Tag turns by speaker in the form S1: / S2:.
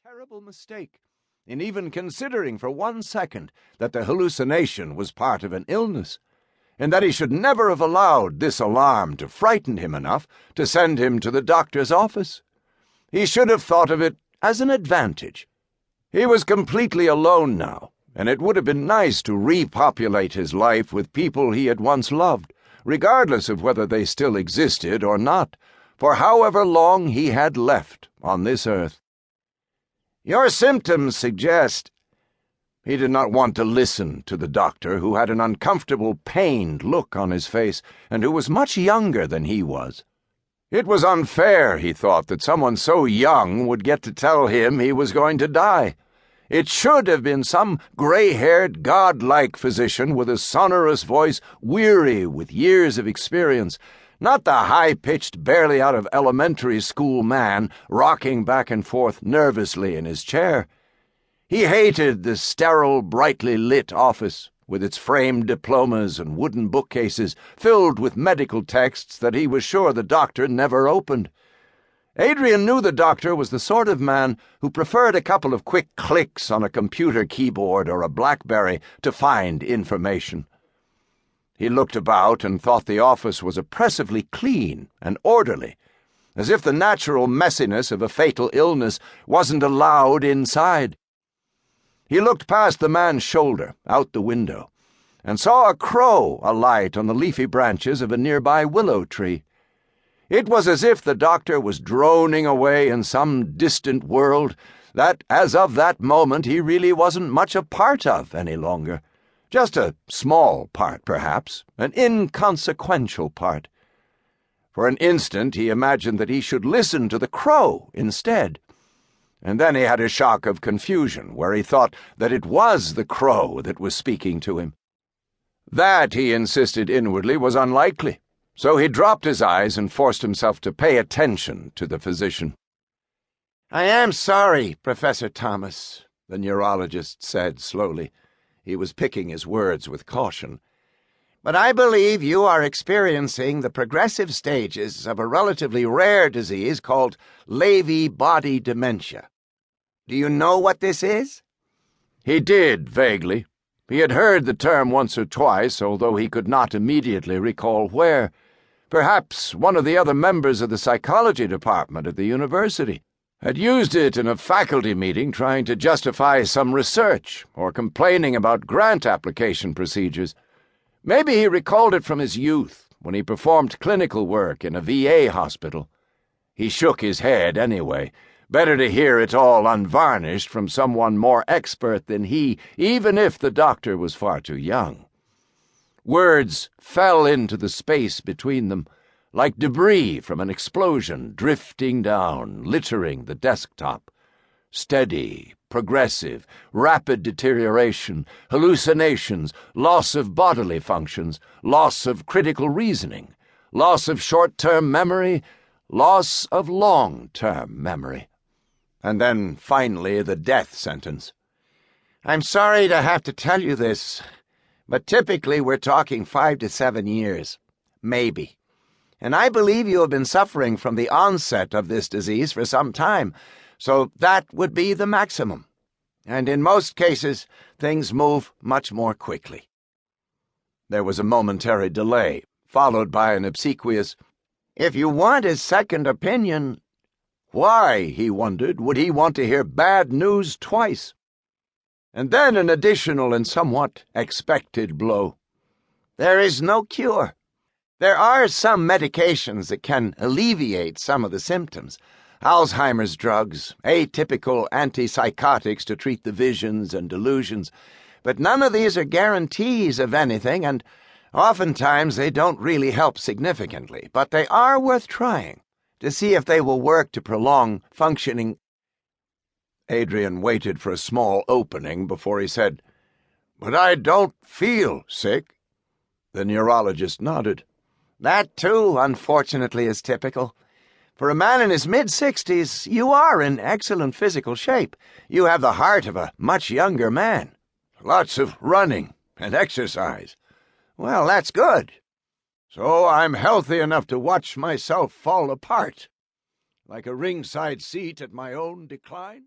S1: terrible mistake in even considering for 1 second that the hallucination was part of an illness, and that he should never have allowed this alarm to frighten him enough to send him to the doctor's office. He should have thought of it as an advantage. He was completely alone now, and it would have been nice to repopulate his life with people he had once loved, regardless of whether they still existed or not, for however long he had left on this earth. "Your symptoms suggest—" He did not want to listen to the doctor, who had an uncomfortable, pained look on his face, and who was much younger than he was. It was unfair, he thought, that someone so young would get to tell him he was going to die. It should have been some gray-haired, godlike physician with a sonorous voice, weary with years of experience, not the high-pitched, barely-out-of-elementary-school man rocking back and forth nervously in his chair. He hated the sterile, brightly lit office, with its framed diplomas and wooden bookcases filled with medical texts that he was sure the doctor never opened. Adrian knew the doctor was the sort of man who preferred a couple of quick clicks on a computer keyboard or a BlackBerry to find information. He looked about and thought the office was oppressively clean and orderly, as if the natural messiness of a fatal illness wasn't allowed inside. He looked past the man's shoulder, out the window, and saw a crow alight on the leafy branches of a nearby willow tree. It was as if the doctor was droning away in some distant world that, as of that moment, he really wasn't much a part of any longer. Just a small part, perhaps, an inconsequential part. For an instant he imagined that he should listen to the crow instead. And then he had a shock of confusion, where he thought that it was the crow that was speaking to him. That, he insisted inwardly, was unlikely, so he dropped his eyes and forced himself to pay attention to the physician. "I am sorry, Professor Thomas," the neurologist said slowly. He was picking his words with caution. "But I believe you are experiencing the progressive stages of a relatively rare disease called Lewy body dementia. Do you know what this is?" He did, vaguely. He had heard the term once or twice, although he could not immediately recall where. Perhaps one of the other members of the psychology department at the university had used it in a faculty meeting trying to justify some research or complaining about grant application procedures. Maybe he recalled it from his youth, when he performed clinical work in a VA hospital. He shook his head anyway. Better to hear it all unvarnished from someone more expert than he, even if the doctor was far too young. Words fell into the space between them, like debris from an explosion drifting down, littering the desktop. Steady, progressive, rapid deterioration, hallucinations, loss of bodily functions, loss of critical reasoning, loss of short-term memory, loss of long-term memory. And then, finally, the death sentence. "I'm sorry to have to tell you this, but typically we're talking 5 to 7 years. Maybe. And I believe you have been suffering from the onset of this disease for some time, so that would be the maximum. And in most cases, things move much more quickly." There was a momentary delay, followed by an obsequious, "If you want his second opinion—" Why, he wondered, would he want to hear bad news twice? And then an additional and somewhat expected blow. "There is no cure. There are some medications that can alleviate some of the symptoms. Alzheimer's drugs, atypical antipsychotics to treat the visions and delusions. But none of these are guarantees of anything, and oftentimes they don't really help significantly. But they are worth trying to see if they will work to prolong functioning." Adrian waited for a small opening before he said, "But I don't feel sick." The neurologist nodded. "That, too, unfortunately, is typical. For a man in his mid-60s, you are in excellent physical shape. You have the heart of a much younger man." "Lots of running and exercise." "Well, that's good." "So I'm healthy enough to watch myself fall apart, like a ringside seat at my own decline?"